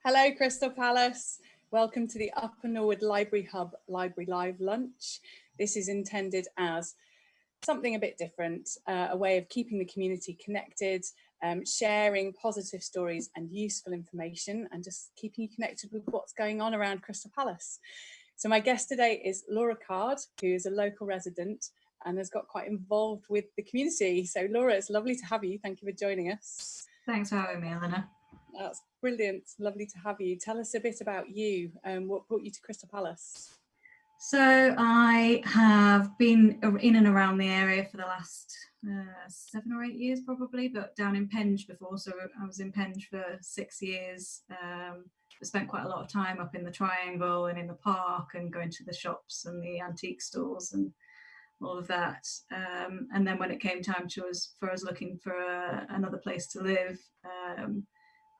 Hello, Crystal Palace. Welcome to the Upper Norwood Library Hub Library Live Lunch. This is intended as something a bit different, a way of keeping the community connected, sharing positive stories and useful information, and just keeping you connected with what's going on around Crystal Palace. So my guest today is Laura Card, who is a local resident and has got quite involved with the community. So Laura, it's lovely to have you. Thank you for joining us. Thanks for having me, Eleanor. That's brilliant. Lovely to have you. Tell us a bit about you and what brought you to Crystal Palace. So I have been in and around the area for the last 7 or 8 years probably, but down in Penge before. So I was in Penge for 6 years. I spent quite a lot of time up in the Triangle and in the park and going to the shops and the antique stores and all of that. And then when it came time for us looking for another place to live,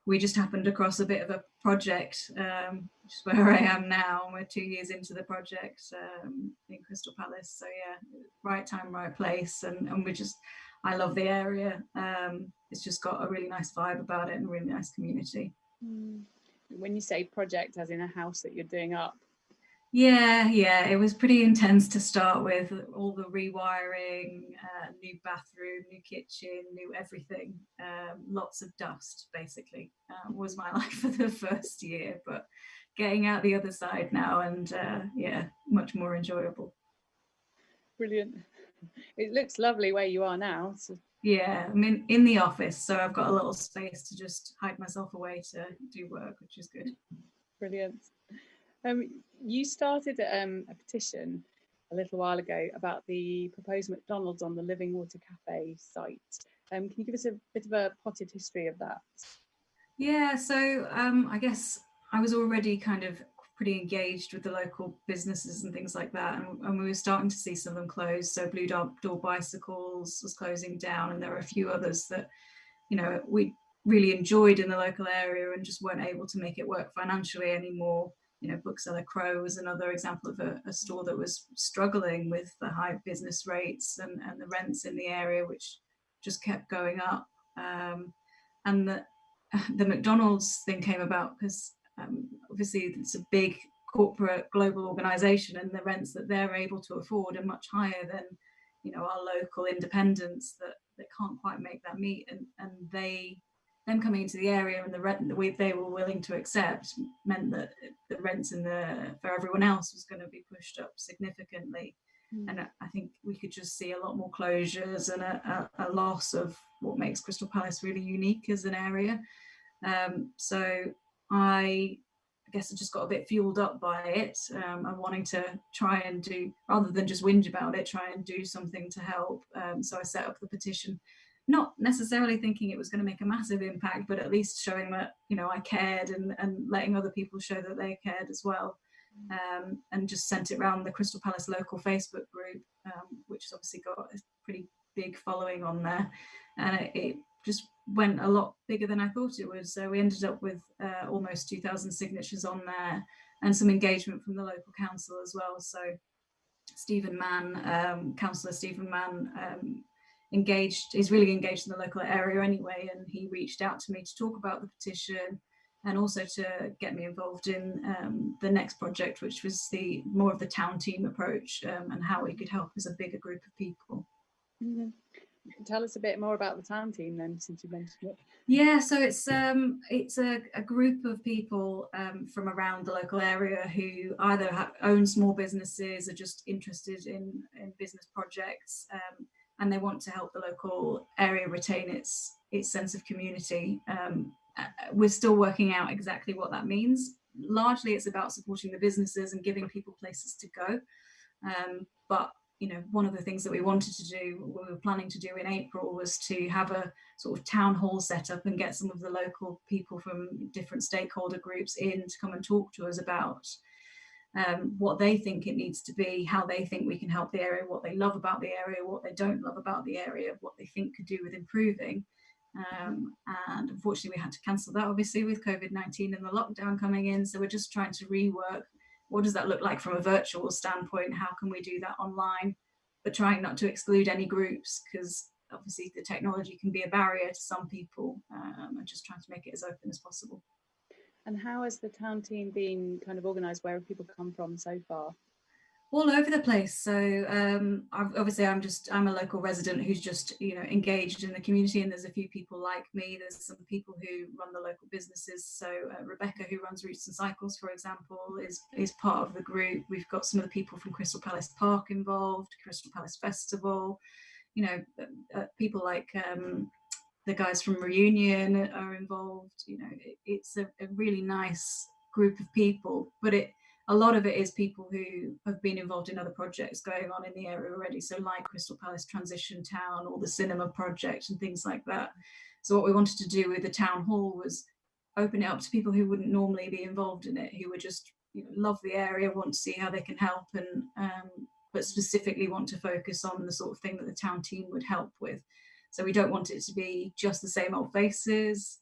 we just happened across a bit of a project, which is where I am now. We're 2 years into the project in Crystal Palace. So yeah, right time, right place. And I love the area. It's just got a really nice vibe about it and a really nice community. When you say project, as in a house that you're doing up? Yeah, it was pretty intense to start with, all the rewiring, new bathroom, new kitchen, new everything, lots of dust basically was my life for the first year, but getting out the other side now and yeah, much more enjoyable. Brilliant. It looks lovely where you are now. So... Yeah, I'm in the office, so I've got a little space to just hide myself away to do work, which is good. Brilliant. You started a petition a little while ago about the proposed McDonald's on the Living Water Cafe site. Can you give us a bit of a potted history of that? Yeah, so I guess I was already kind of pretty engaged with the local businesses and things like that, and we were starting to see some of them close. So Blue Door Bicycles was closing down, and there were a few others that, you know, we really enjoyed in the local area and just weren't able to make it work financially anymore. You know, Bookseller Crow was another example of a store that was struggling with the high business rates and the rents in the area, which just kept going up. And the McDonald's thing came about because obviously it's a big corporate global organization, and the rents that they're able to afford are much higher than, you know, our local independents that can't quite make that meet. And them coming into the area and the rent that they were willing to accept meant that the rents for everyone else was going to be pushed up significantly. And I think we could just see a lot more closures and a loss of what makes Crystal Palace really unique as an area. So I guess I just got a bit fueled up by it and wanting to try and do, rather than just whinge about it, try and do something to help. So I set up the petition, not necessarily thinking it was going to make a massive impact, but at least showing that, you know, I cared and letting other people show that they cared as well. And just sent it around the Crystal Palace local Facebook group, which has obviously got a pretty big following on there. And it just went a lot bigger than I thought it would. So we ended up with almost 2,000 signatures on there and some engagement from the local council as well. So Stephen Mann, Councillor Stephen Mann, is really engaged in the local area anyway, and he reached out to me to talk about the petition and also to get me involved in the next project, which was more of the town team approach and how we could help as a bigger group of people. Mm-hmm. Tell us a bit more about the town team then, since you mentioned it. Yeah, so it's a group of people from around the local area who either own small businesses, are just interested in business projects, and they want to help the local area retain its sense of community. We're still working out exactly what that means. Largely, it's about supporting the businesses and giving people places to go. But you know, one of the things that we wanted to do, what we were planning to do in April, was to have a sort of town hall set up and get some of the local people from different stakeholder groups in to come and talk to us about what they think it needs to be, how they think we can help the area, what they love about the area, what they don't love about the area, what they think could do with improving. And unfortunately, we had to cancel that, obviously, with COVID-19 and the lockdown coming in. So we're just trying to rework, what does that look like from a virtual standpoint? How can we do that online, but trying not to exclude any groups, because obviously the technology can be a barrier to some people, and just trying to make it as open as possible. And how has the town team been kind of organised? Where have people come from so far? All over the place. So obviously I'm a local resident who's just, you know, engaged in the community, and there's a few people like me. There's some people who run the local businesses. So Rebecca, who runs Routes and Cycles, for example, is part of the group. We've got some of the people from Crystal Palace Park involved, Crystal Palace Festival, you know, people like the guys from Reunion are involved. You know, it's a really nice group of people, but a lot of it is people who have been involved in other projects going on in the area already. So like Crystal Palace Transition Town or the cinema project and things like that. So what we wanted to do with the town hall was open it up to people who wouldn't normally be involved in it, who would just, you know, love the area, want to see how they can help, and but specifically want to focus on the sort of thing that the town team would help with. So we don't want it to be just the same old faces.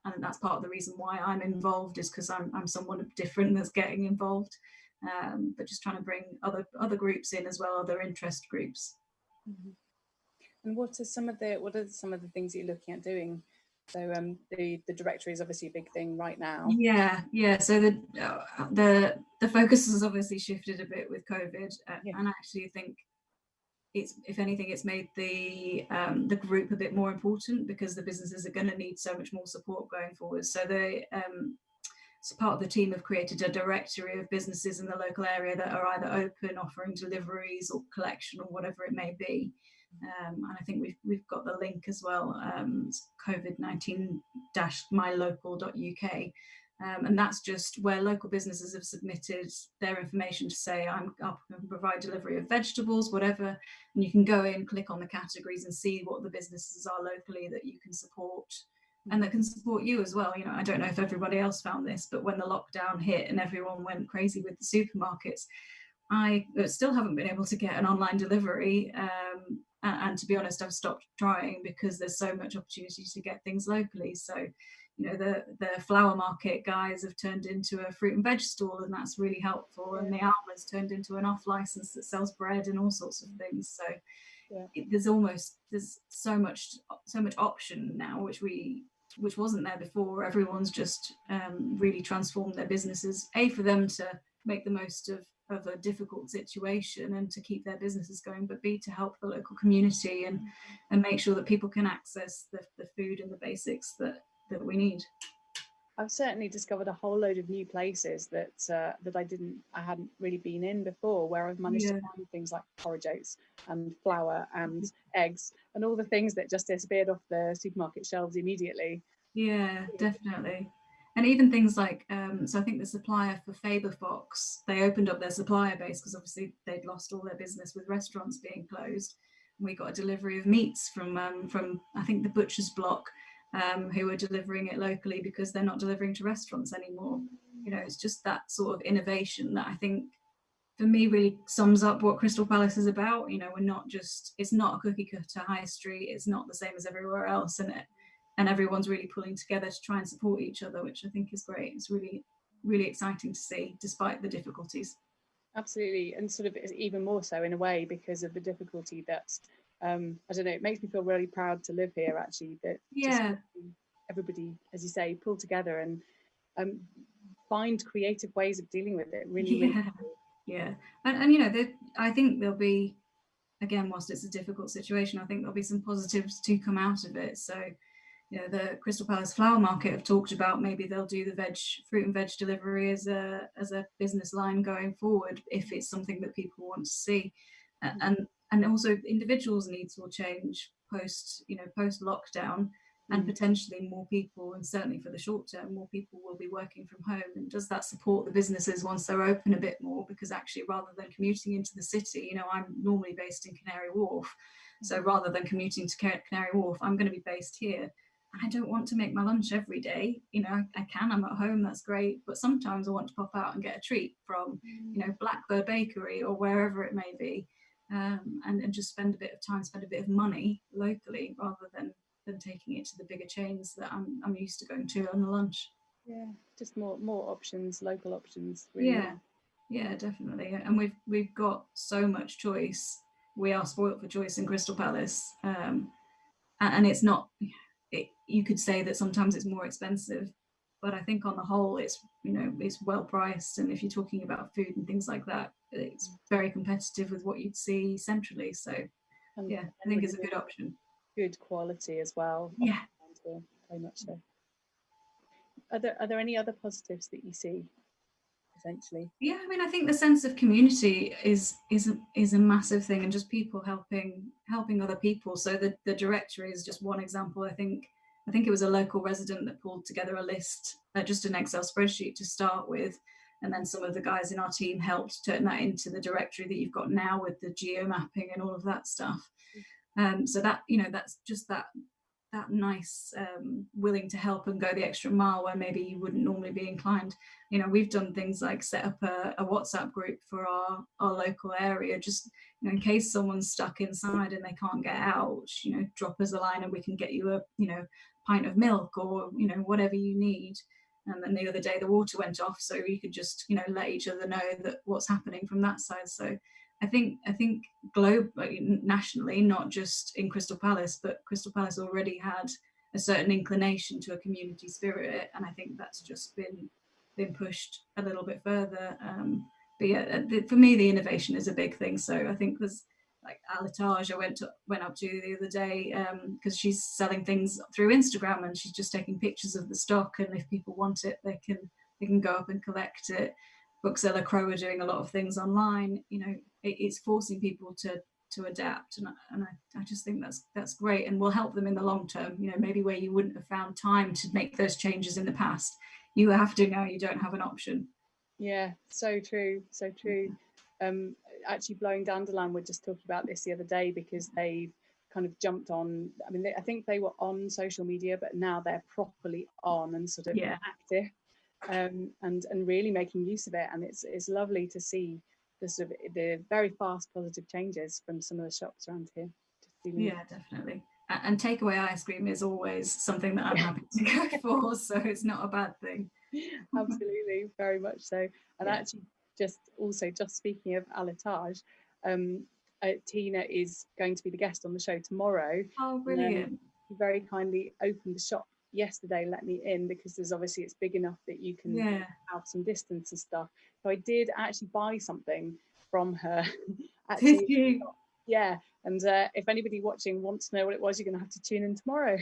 And that's part of the reason why I'm involved, is because I'm someone different that's getting involved, but just trying to bring other groups in as well, other interest groups. Mm-hmm. And what are some of the things you're looking at doing? So the directory is obviously a big thing right now. Yeah. So the focus has obviously shifted a bit with COVID, and actually I think if anything, it's made the group a bit more important, because the businesses are going to need so much more support going forward. So so part of the team have created a directory of businesses in the local area that are either open, offering deliveries or collection or whatever it may be. And I think we've got the link as well, COVID-19-mylocal.uk. And that's just where local businesses have submitted their information to say, I can provide delivery of vegetables, whatever. And you can go in, click on the categories and see what the businesses are locally that you can support, and that can support you as well. You know, I don't know if everybody else found this, but when the lockdown hit and everyone went crazy with the supermarkets, I still haven't been able to get an online delivery. And to be honest, I've stopped trying because there's so much opportunity to get things locally. So, you know, the flower market guys have turned into a fruit and veg stall, and that's really helpful. And the Alma's turned into an off license that sells bread and all sorts of things. So there's so much option now, which wasn't there before. Everyone's just really transformed their businesses, for them to make the most of a difficult situation and to keep their businesses going, but B, to help the local community and make sure that people can access the food and the basics that we need. I've certainly discovered a whole load of new places that I hadn't really been in before, where I've managed to find things like porridge oats and flour and eggs and all the things that just disappeared off the supermarket shelves immediately. Yeah, definitely. And even things like, so I think the supplier for Faber Fox, they opened up their supplier base because obviously they'd lost all their business with restaurants being closed. And we got a delivery of meats from I think the butcher's block, who are delivering it locally because they're not delivering to restaurants anymore. You know, it's just that sort of innovation that I think, for me, really sums up what Crystal Palace is about. You know, it's not a cookie cutter high street. It's not the same as everywhere else. And everyone's really pulling together to try and support each other, which I think is great. It's really, really exciting to see, despite the difficulties. Absolutely, and sort of even more so in a way because of the difficulty that's, I don't know, it makes me feel really proud to live here, actually, that everybody, as you say, pull together and find creative ways of dealing with it. Really. And you know, I think there'll be, again, whilst it's a difficult situation, I think there'll be some positives to come out of it. So, you know, the Crystal Palace Flower Market have talked about maybe they'll do the fruit and veg delivery as a business line going forward, if it's something that people want to see. And also individuals' needs will change post lockdown, and potentially more people, and certainly for the short term, more people will be working from home. And does that support the businesses once they're open a bit more? Because actually, rather than commuting into the city, you know, I'm normally based in Canary Wharf, so rather than commuting to Canary Wharf, I'm going to be based here. I don't want to make my lunch every day. You know, I'm at home, that's great, but sometimes I want to pop out and get a treat from, you know, Blackbird Bakery or wherever it may be, and just spend a bit of time, spend a bit of money locally, rather than taking it to the bigger chains that I'm used to going to on the lunch. Yeah, just more options, local options. Really. Yeah, definitely. And we've got so much choice. We are spoilt for choice in Crystal Palace, and it's not. You could say that sometimes it's more expensive, I think on the whole, it's, you know, it's well priced, and if you're talking about food and things like that, it's very competitive with what you'd see centrally. So yeah, I think it's a good option. Good quality as well. Yeah, very much so. Are there any other positives that you see? Essentially, yeah, I mean, I think the sense of community is a massive thing, and just people helping other people. So the directory is just one example. I think it was a local resident that pulled together a list, just an Excel spreadsheet to start with, and then some of the guys in our team helped turn that into the directory that you've got now with the geo mapping and all of that stuff. So that, you know, that's just that nice willing to help and go the extra mile where maybe you wouldn't normally be inclined. You know, we've done things like set up a WhatsApp group for our local area, just, you know, in case someone's stuck inside and they can't get out, you know, drop us a line and we can get you a, you know, pint of milk or, you know, whatever you need. And then the other day the water went off, so you could just, you know, let each other know that what's happening from that side. So I think globally, nationally, not just in Crystal Palace, but Crystal Palace already had a certain inclination to a community spirit, and I think that's just been pushed a little bit further. But yeah, for me, the innovation is a big thing. So I think there's like Alatage, I went up to the other day because she's selling things through Instagram, and she's just taking pictures of the stock, and if people want it, they can go up and collect it. Bookseller Crow are doing a lot of things online. You know, it's forcing people to adapt, and I just think that's great, and will help them in the long term. You know, maybe where you wouldn't have found time to make those changes in the past, you have to now. You don't have an option. Yeah, so true, so true. Actually, Blowing Dandelion were just talking about this the other day because they've kind of jumped on. I mean, I think they were on social media, but now they're properly on and sort of active. And really making use of it, and it's lovely to see the very fast positive changes from some of the shops around here. Yeah, definitely. And takeaway ice cream is always something that I'm happy to go for, so it's not a bad thing. Absolutely, very much so. And actually, just speaking of Alatage, Tina is going to be the guest on the show tomorrow. Oh, brilliant! She very kindly opened the shop yesterday, let me in, because there's obviously it's big enough that you can have some distance and stuff. So I did actually buy something from her. Did you? Yeah, and if anybody watching wants to know what it was, you're going to have to tune in tomorrow.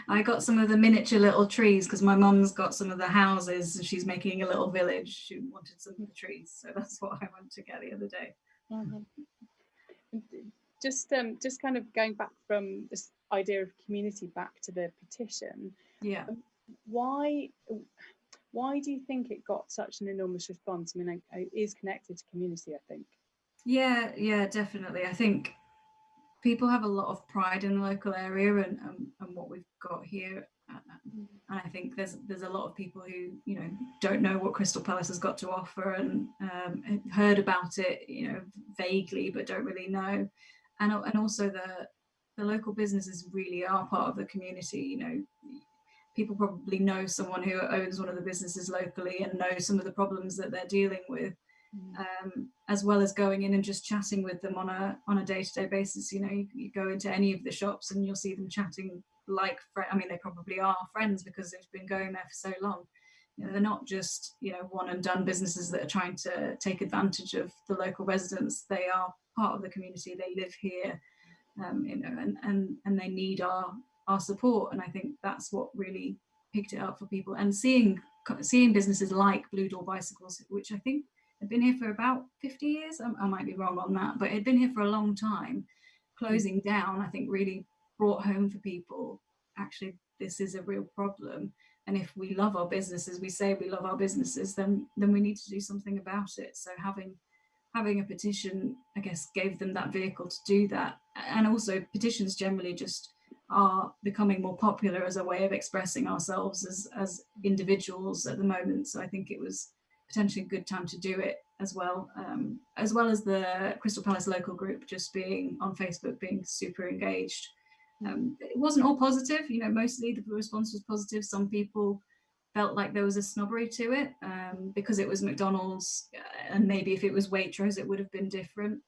I got some of the miniature little trees because my mum's got some of the houses and she's making a little village. She wanted some of the trees, so that's what I went to get the other day. Just kind of going back from this idea of community back to the petition. Yeah. Why do you think it got such an enormous response? I mean, it is connected to community, I think. Yeah, definitely. I think people have a lot of pride in the local area and what we've got here. And I think there's a lot of people who, you know, don't know what Crystal Palace has got to offer and heard about it, you know, vaguely, but don't really know. And also the local businesses really are part of the community. You know, people probably know someone who owns one of the businesses locally and know some of the problems that they're dealing with. As well as going in and just chatting with them on a day-to-day basis. You know, you go into any of the shops and you'll see them chatting like I mean, they probably are friends because they've been going there for so long. You know, they're not just, you know, one and done businesses that are trying to take advantage of the local residents. They are part of the community. They live here, you know, and they need our support. And I think that's what really picked it up for people. And seeing businesses like Blue Door Bicycles, which I think had been here for about 50 years. I might be wrong on that, but it had been here for a long time. Closing down, I think, really brought home for people, actually, this is a real problem. And if we love our businesses, we say we love our businesses, then we need to do something about it. So having a petition, I guess, gave them that vehicle to do that. And also petitions generally just are becoming more popular as a way of expressing ourselves as individuals at the moment. So I think it was potentially a good time to do it as well as the Crystal Palace local group just being on Facebook, being super engaged. It wasn't all positive, you know, mostly the response was positive. Some people felt like there was a snobbery to it because it was McDonald's and maybe if it was Waitrose it would have been different.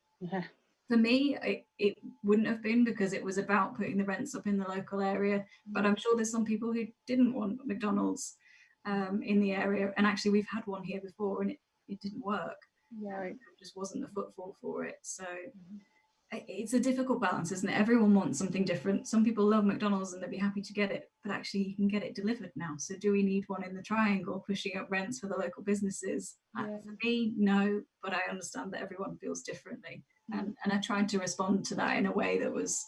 For me, it wouldn't have been, because it was about putting the rents up in the local area. But I'm sure there's some people who didn't want McDonald's in the area. And actually, we've had one here before, and it didn't work. Yeah, There just wasn't a footfall for it. So it's a difficult balance, isn't it? Everyone wants something different. Some people love McDonald's and they'd be happy to get it, but actually you can get it delivered now. So do we need one in the triangle pushing up rents for the local businesses? Yeah. For me, no, but I understand that everyone feels differently. And I tried to respond to that in a way that was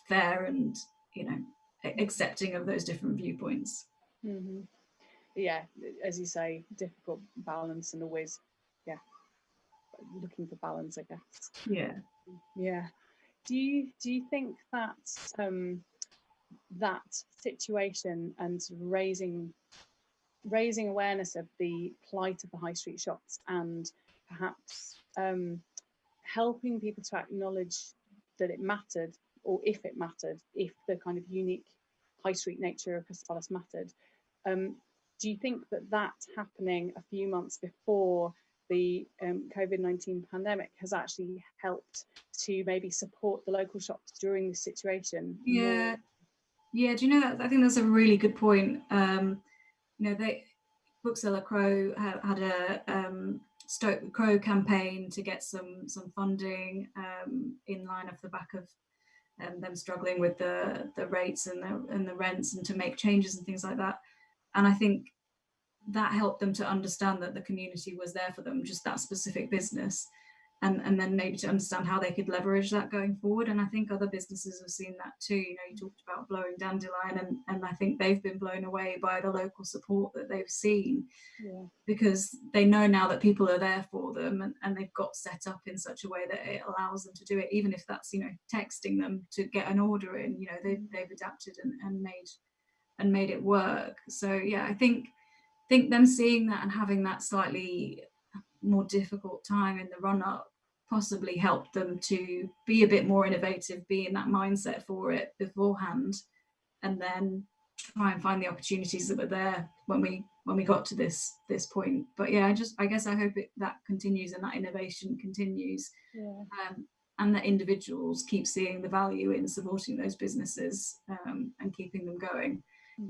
fair and, you know, accepting of those different viewpoints. Mm-hmm. Yeah, as you say, difficult balance, and always, yeah, looking for balance, I guess. Yeah. Do you think that that situation and raising awareness of the plight of the high street shops, and perhaps helping people to acknowledge that it mattered, or if it mattered, if the kind of unique high street nature of Crystal Palace mattered, do you think that happening a few months before the COVID-19 pandemic has actually helped to maybe support the local shops during this situation? Yeah. Yeah, do you know that? I think that's a really good point. Bookseller Crow had a Stoke the Crow campaign to get some funding in line off the back of them struggling with the rates and the rents, and to make changes and things like that. And I think that helped them to understand that the community was there for them, just that specific business, and then maybe to understand how they could leverage that going forward. And I think other businesses have seen that too. You know, you talked about blowing Dandelion, and I think they've been blown away by the local support that they've seen, because they know now that people are there for them, and they've got set up in such a way that it allows them to do it, even if that's, you know, texting them to get an order in. You know, they've adapted and made it work. So yeah, I think them seeing that and having that slightly more difficult time in the run up possibly helped them to be a bit more innovative, be in that mindset for it beforehand, and then try and find the opportunities that were there when we got to this point. But yeah, I guess I hope that continues, and that innovation continues, and that individuals keep seeing the value in supporting those businesses and keeping them going.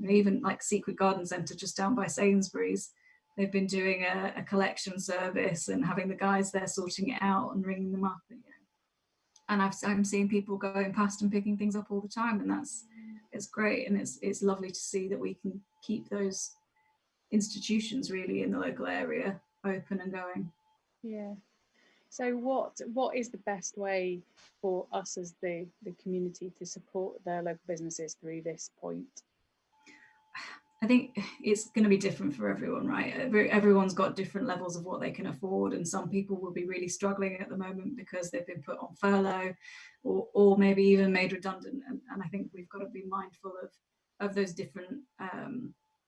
Even like Secret Garden Centre just down by Sainsbury's, they've been doing a collection service and having the guys there sorting it out and ringing them up. And I'm seeing people going past and picking things up all the time, and it's great, and it's lovely to see that we can keep those institutions really in the local area open and going. Yeah. So what is the best way for us as the community to support their local businesses through this point? I think it's going to be different for everyone, right? Everyone's got different levels of what they can afford, and some people will be really struggling at the moment because they've been put on furlough or maybe even made redundant. And I think we've got to be mindful of those different,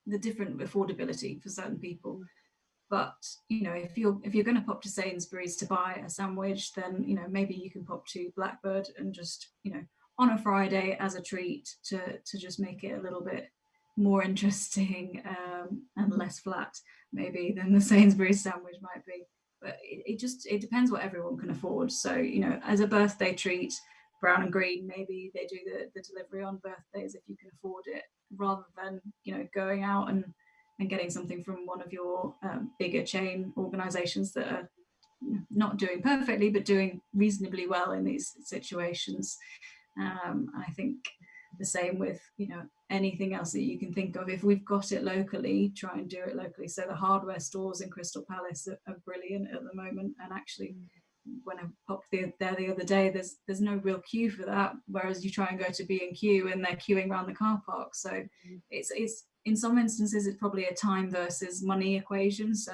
the different affordability for certain people. But, you know, if you're going to pop to Sainsbury's to buy a sandwich, then, you know, maybe you can pop to Blackbird and just, you know, on a Friday as a treat to just make it a little bit more interesting and less flat maybe than the Sainsbury's sandwich might be. But it depends what everyone can afford. So, you know, as a birthday treat, Brown and Green, maybe they do the delivery on birthdays if you can afford it, rather than, you know, going out and getting something from one of your bigger chain organizations that are not doing perfectly but doing reasonably well in these situations. I think the same with, you know, anything else that you can think of. If we've got it locally, try and do it locally. So the hardware stores in Crystal Palace are brilliant at the moment, and actually when I popped there the other day, there's no real queue for that, whereas you try and go to B&Q and they're queuing around the car park. So it's in some instances it's probably a time versus money equation. So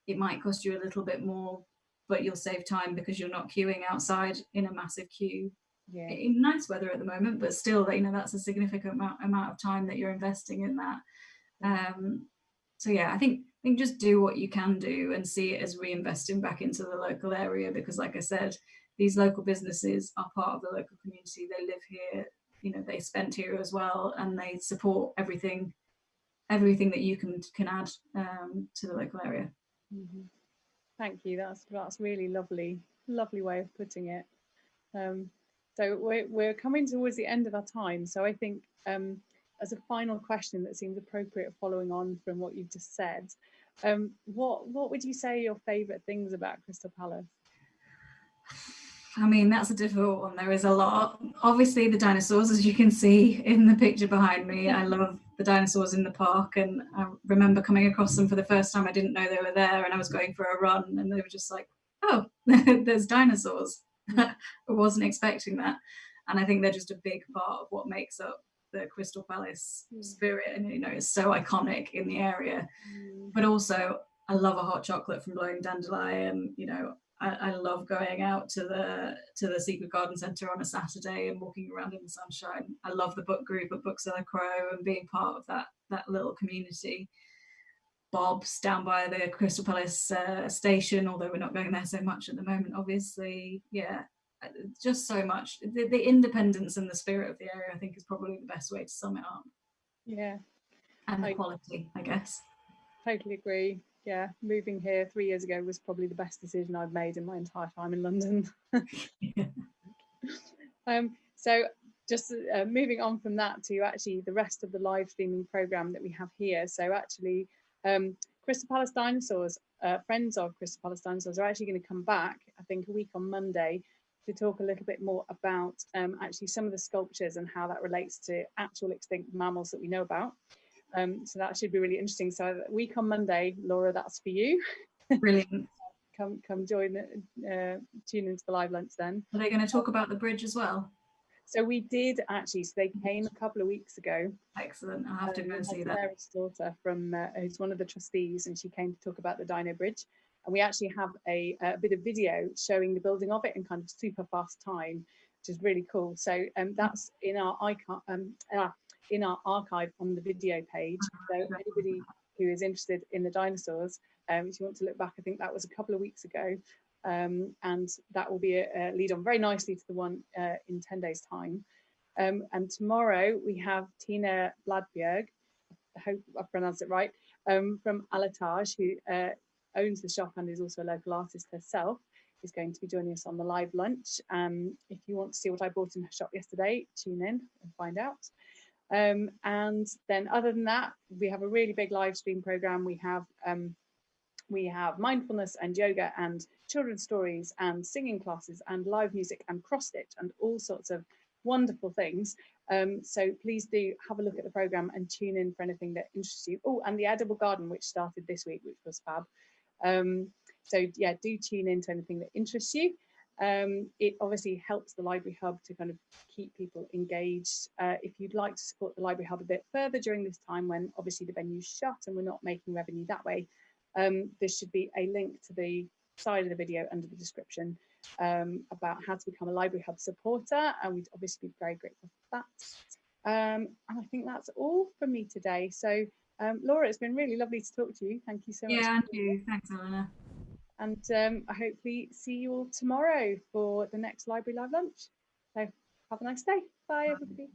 it might cost you a little bit more, but you'll save time because you're not queuing outside in a massive queue in nice weather at the moment, but still, you know, that's a significant amount of time that you're investing in that. So yeah, I think just do what you can do and see it as reinvesting back into the local area, because like I said, these local businesses are part of the local community. They live here, you know, they spent here as well, and they support everything that you can add to the local area. Thank you. That's really lovely way of putting it. So we're coming towards the end of our time. So I think as a final question that seems appropriate following on from what you've just said, what would you say are your favourite things about Crystal Palace? I mean, that's a difficult one. There is a lot. Obviously, the dinosaurs, as you can see in the picture behind me. I love the dinosaurs in the park, and I remember coming across them for the first time. I didn't know they were there, and I was going for a run, and they were just like, oh, there's dinosaurs. I wasn't expecting that. And I think they're just a big part of what makes up the Crystal Palace spirit, and it's so iconic in the area. But also, I love a hot chocolate from Blowing Dandelion. I love going out to the Secret Garden Centre on a Saturday and walking around in the sunshine. I love the book group at Bookseller Crow and being part of that little community. Bob's down by the Crystal Palace station, although we're not going there so much at the moment, obviously. Yeah, just so much. The independence and the spirit of the area, I think, is probably the best way to sum it up. Yeah. And the quality, I guess. Totally agree. Yeah, moving here 3 years ago was probably the best decision I've made in my entire time in London. So just moving on from that to actually the rest of the live streaming program that we have here. So actually, Crystal Palace Dinosaurs, friends of Crystal Palace Dinosaurs, are actually going to come back, I think, a week on Monday to talk a little bit more about actually some of the sculptures and how that relates to actual extinct mammals that we know about. So that should be really interesting. So a week on Monday, Laura, that's for you. Brilliant. Come join, tune into the live lunch then. Are they going to talk about the bridge as well? So we did actually. So they came a couple of weeks ago. Excellent. I'll have to go and see that. Sarah's daughter who's one of the trustees, and she came to talk about the Dino Bridge. And we actually have a bit of video showing the building of it in kind of super fast time, which is really cool. So that's in our archive on the video page. So anybody who is interested in the dinosaurs, if you want to look back, I think that was a couple of weeks ago. And that will be a lead on very nicely to the one in 10 days time. And tomorrow we have Tina Bladbjerg, I hope I pronounced it right, from Alatage, who owns the shop and is also a local artist herself, is going to be joining us on the live lunch. If you want to see what I bought in her shop yesterday, tune in and find out. And then other than that, we have a really big live stream program. We have mindfulness and yoga and children's stories and singing classes and live music and cross stitch and all sorts of wonderful things. So please do have a look at the program and tune in for anything that interests you. Oh, and the edible garden, which started this week, which was fab. So yeah, do tune in to anything that interests you. It obviously helps the Library Hub to kind of keep people engaged. If you'd like to support the Library Hub a bit further during this time when obviously the venue's shut and we're not making revenue that way, there should be a link to the side of the video under the description about how to become a Library Hub supporter, and we'd obviously be very grateful for that. And I think that's all from me today. So Laura, it's been really lovely to talk to you. Thank you so much. Yeah, and you. Thanks, Eleanor. And I hopefully see you all tomorrow for the next Library Live Lunch. So have a nice day. Bye, everybody.